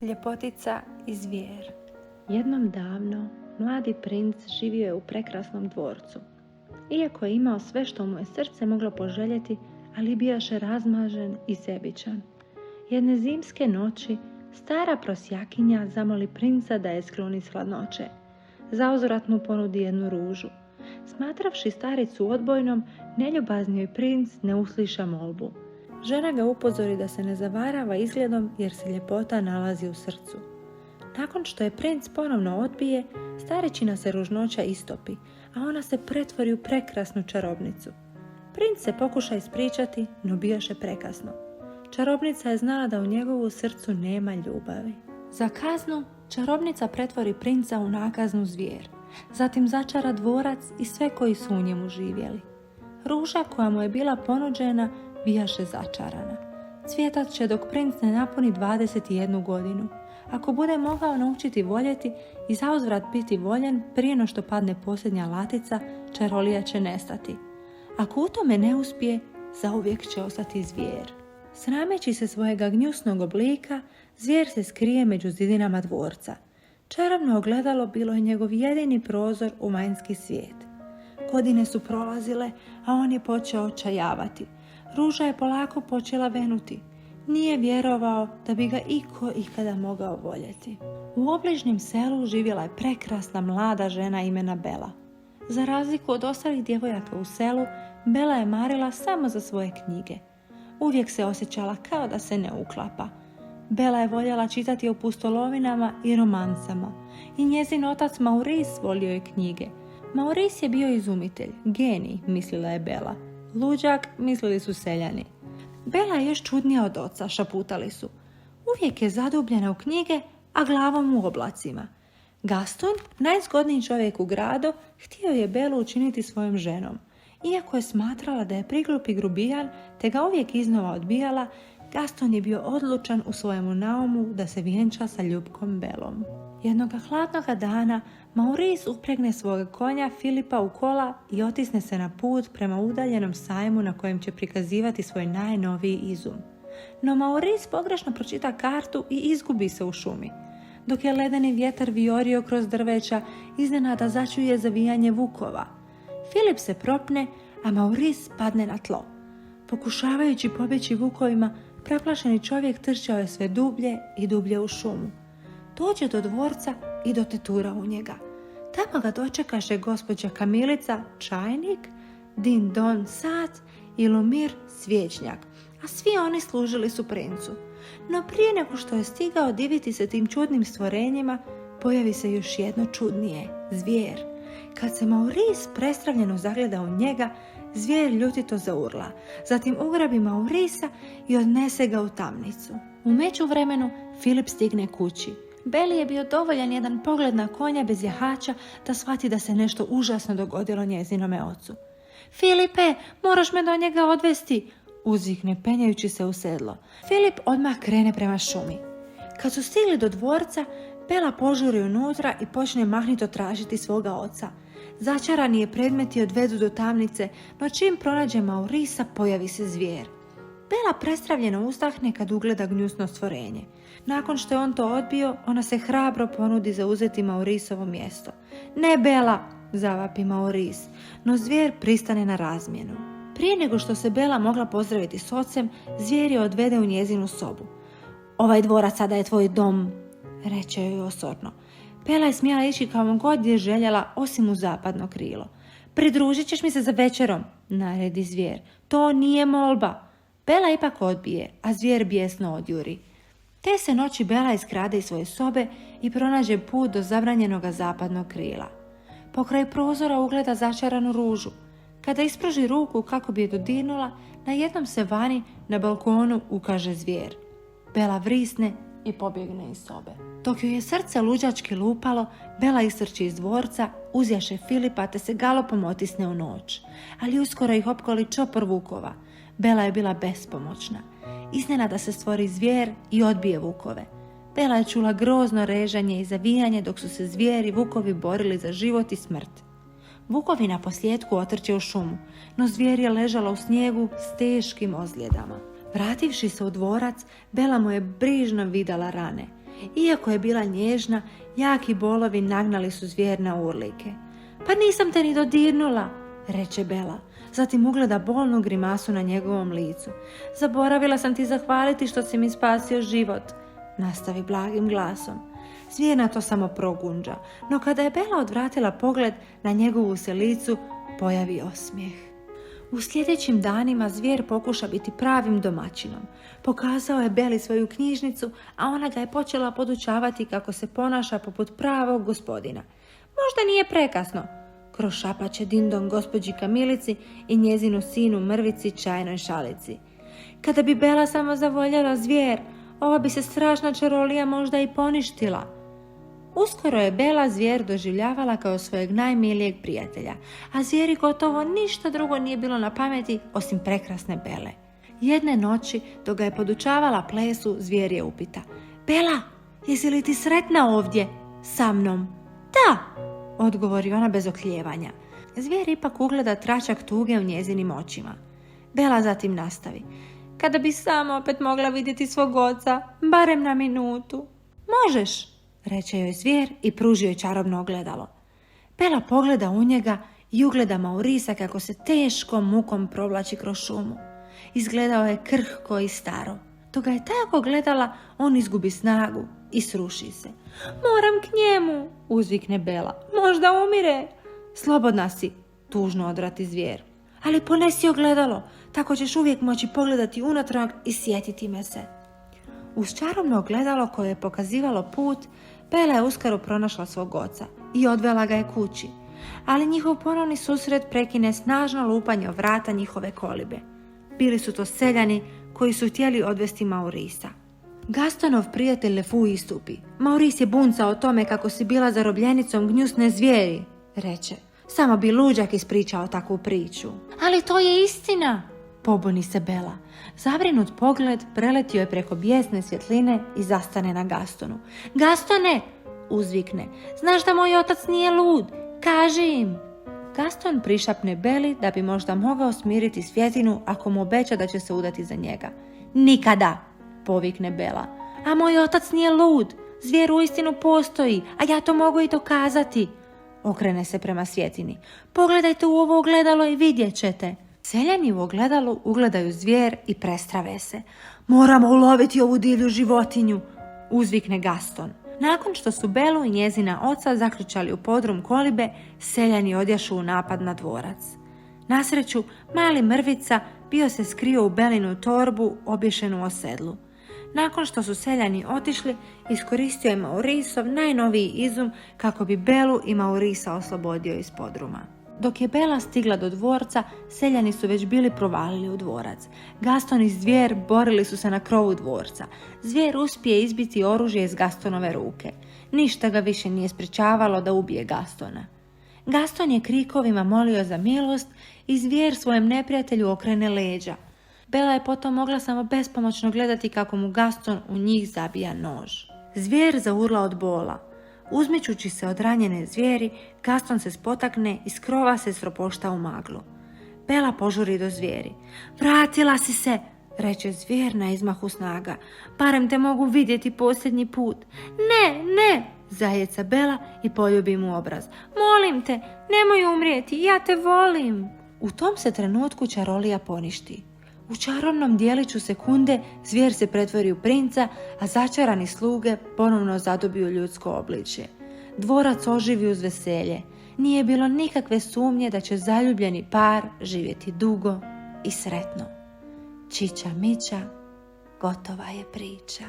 Ljepotica i zvijer. Jednom davno, mladi princ živio je u prekrasnom dvorcu. Iako je imao sve što mu je srce moglo poželjeti, ali bijaše razmažen i sebičan. Jedne zimske noći, stara prosjakinja zamoli princa da je skloni s hladnoće. Zauzvrat mu ponudi jednu ružu. Smatravši staricu odbojnom, neljubazni joj princ ne usliša molbu. Žena ga upozori da se ne zavarava izgledom jer se ljepota nalazi u srcu. Nakon što je princ ponovno odbije, staričina se ružnoća istopi, a ona se pretvori u prekrasnu čarobnicu. Princ se pokuša ispričati, no bijaše prekasno. Čarobnica je znala da u njegovu srcu nema ljubavi. Za kaznu, čarobnica pretvori princa u nakaznu zvijer. Zatim začara dvorac i sve koji su u njemu živjeli. Ruža koja mu je bila ponuđena bijaše začarana. Cvjetat će dok princ ne napuni 21 godinu. Ako bude mogao naučiti voljeti i zauzvrat biti voljen prije no što padne posljednja latica, čarolija će nestati. Ako u tome ne uspije, zauvijek će ostati zvijer. Srameći se svojega gnjusnog oblika, zvijer se skrije među zidinama dvorca. Čarobno ogledalo bilo je njegov jedini prozor u vanjski svijet. Godine su prolazile, a on je počeo očajavati. Ruža je polako počela venuti. Nije vjerovao da bi ga iko ikada mogao voljeti. U obližnjem selu živjela je prekrasna mlada žena imena Bela. Za razliku od ostalih djevojaka u selu, Bela je marila samo za svoje knjige. Uvijek se osjećala kao da se ne uklapa. Bela je voljela čitati o pustolovinama i romancama. I njezin otac Maurice volio je knjige. Maurice je bio izumitelj, genij, mislila je Bela. Luđak, mislili su seljani. Bela je još čudnija od oca, šaputali su. Uvijek je zadubljena u knjige, a glavom u oblacima. Gaston, najzgodniji čovjek u gradu, htio je Belu učiniti svojom ženom. Iako je smatrala da je priglup i grubijan, te ga uvijek iznova odbijala, Gaston je bio odlučan u svojemu naumu da se vjenča sa ljubkom Belom. Jednoga hladnoga dana Maurice upregne svoga konja Filipa u kola i otisne se na put prema udaljenom sajmu na kojem će prikazivati svoj najnoviji izum. No Maurice pogrešno pročita kartu i izgubi se u šumi. Dok je ledeni vjetar viorio kroz drveća, iznenada začuje zavijanje vukova. Filip se propne, a Maurice padne na tlo. Pokušavajući pobjeći vukovima, preplašeni čovjek trčao je sve dublje i dublje u šumu. Dođe do dvorca i dotetura u njega. Tamo ga dočekaše gospođa Kamilica, čajnik, Din Don sat i Lumir, svječnjak, a svi oni služili su princu. No prije nego što je stigao diviti se tim čudnim stvorenjima, pojavi se još jedno čudnije, zvijer. Kad se Maurice prestravljeno zagleda u njega, zvijer ljutito zaurla, zatim ugrabi Maurisa i odnese ga u tamnicu. U međuvremenu Filip stigne kući. Beli je bio dovoljan jedan pogled na konja bez jahača da shvati da se nešto užasno dogodilo njezinome ocu. Filipe, moraš me do njega odvesti, uzvikne penjajući se u sedlo. Filip odmah krene prema šumi. Kad su stigli do dvorca, Bela požuri unutra i počne mahnito tražiti svoga oca. Začarani je predmeti odvedu do tamnice, no čim pronađe Maurisa pojavi se zvijer. Bela prestravljeno uzdahne kad ugleda gnjusno stvorenje. Nakon što je on to odbio, ona se hrabro ponudi zauzeti Maurisovo mjesto. Ne, Bela, zavapi Maurice, no zvijer pristane na razmjenu. Prije nego što se Bela mogla pozdraviti s ocem, zvijer je odvede u njezinu sobu. Ovaj dvorac sada je tvoj dom, reče joj osorno. Bela je smjela ići kao god je željela, osim u zapadno krilo. Pridružit ćeš mi se za večerom, naredi zvijer. To nije molba. Bela ipak odbije, a zvijer bijesno odjuri. Te se noći Bela iskrade iz svoje sobe i pronađe put do zabranjenoga zapadnog krila. Pokraj prozora ugleda začaranu ružu. Kada ispruži ruku kako bi je dodirnula, na jednom se vani na balkonu ukaže zvijer. Bela vrisne i pobjegne iz sobe. Dok joj je srce luđački lupalo, Bela istrči iz dvorca, uzjaše Filipa te se galopom otisne u noć. Ali uskoro ih opkoli čopor vukova. Bela je bila bespomoćna. Iznenada se stvori zvijer i odbije vukove. Bela je čula grozno režanje i zavijanje dok su se zvijer i vukovi borili za život i smrt. Vukovi na posljetku otrče u šumu, no zvijer je ležala u snijegu s teškim ozljedama. Vrativši se u dvorac, Bela mu je brižno vidala rane. Iako je bila nježna, jaki bolovi nagnali su zvijer na urlike. Pa nisam te ni dodirnula, reče Bela. Zatim ugleda bolnu grimasu na njegovom licu. Zaboravila sam ti zahvaliti što si mi spasio život, nastavi blagim glasom. Zvijer na to samo progunđa, no kada je Bela odvratila pogled na njegovu se licu, pojavi osmijeh. U sljedećim danima zvijer pokuša biti pravim domaćinom. Pokazao je Beli svoju knjižnicu, a ona ga je počela podučavati kako se ponaša poput pravog gospodina. Možda nije prekasno, kroz šapaće dindon gospođi Kamilici i njezinu sinu Mrvici čajnoj šalici. Kada bi Bela samo zavoljela zvijer, ova bi se strašna čarolija možda i poništila. Uskoro je Bela zvijer doživljavala kao svojeg najmilijeg prijatelja, a zvijeri gotovo ništa drugo nije bilo na pameti osim prekrasne Bele. Jedne noći, dok ga je podučavala plesu, zvijer je upita: Bela, jesi li ti sretna ovdje sa mnom? Da, odgovori ona bez oklijevanja. Zvijer ipak ugleda tračak tuge u njezinim očima. Bela zatim nastavi: kada bi samo opet mogla vidjeti svog oca, barem na minutu. Možeš, reče joj zvijer i pruži joj čarobno ogledalo. Bela pogleda u njega i ugleda Maurisa kako se teškom mukom provlači kroz šumu. Izgledao je krhko i staro. Dok ga je tako gledala, on izgubi snagu i sruši se. Moram k njemu, uzvikne Bela. Možda umire. Slobodna si, tužno odrati zvijer. Ali ponesi ogledalo, tako ćeš uvijek moći pogledati unatrag i sjetiti me se. Uz čarobno ogledalo koje je pokazivalo put, Bela je uskoro pronašla svog oca i odvela ga je kući. Ali njihov ponovni susret prekine snažno lupanje o vrata njihove kolibe. Bili su to seljani koji su htjeli odvesti Maurisa. Gastonov prijatelj Lefu istupi. Mauris je buncao o tome kako si bila zarobljenicom gnjusne zvijeri, reče. Samo bi luđak ispričao takvu priču. Ali to je istina, pobuni se Bela. Zabrinut pogled preletio je preko bijesne svjetline i zastane na Gastonu. Gastone, uzvikne, znaš da moj otac nije lud, kaži im. Gaston prišapne Beli da bi možda mogao smiriti svjetinu ako mu obeća da će se udati za njega. Nikada, povikne Bela. A moj otac nije lud, zvijer uistinu postoji, a ja to mogu i dokazati. Okrene se prema svjetini. Pogledajte u ovo ogledalo i vidjet ćete. Seljani u ogledalu ugledaju zvijer i prestrave se. Moramo uloviti ovu divlju životinju, uzvikne Gaston. Nakon što su Belu i njezina oca zaključali u podrum kolibe, seljani odjašu u napad na dvorac. Na sreću, mali Mrvica bio se skrio u Belinu torbu obješenu o sedlu. Nakon što su seljani otišli, iskoristio je Maurisov najnoviji izum kako bi Belu i Maurisa oslobodio iz podruma. Dok je Bela stigla do dvorca, seljani su već bili provalili u dvorac. Gaston i zvijer borili su se na krovu dvorca. Zvijer uspije izbiti oružje iz Gastonove ruke. Ništa ga više nije sprečavalo da ubije Gastona. Gaston je krikovima molio za milost i zvijer svojem neprijatelju okrene leđa. Bela je potom mogla samo bespomoćno gledati kako mu Gaston u njih zabija nož. Zvijer zaurla od bola. Uzmičući se od ranjene zvijeri, Gaston se spotakne i s krova se sropošta u maglu. Bela požuri do zvijeri. Vratila si se, reče zvijer na izmahu snaga. Barem te mogu vidjeti posljednji put. Ne, zajeca Bela i poljubi mu obraz. Molim te, nemoj umrijeti, ja te volim. U tom se trenutku čarolija poništi. U čarobnom dijeliću sekunde zvijer se pretvori u princa, a začarani sluge ponovno zadobiju ljudsko obličje. Dvorac oživi uz veselje. Nije bilo nikakve sumnje da će zaljubljeni par živjeti dugo i sretno. Čiča miča, gotova je priča.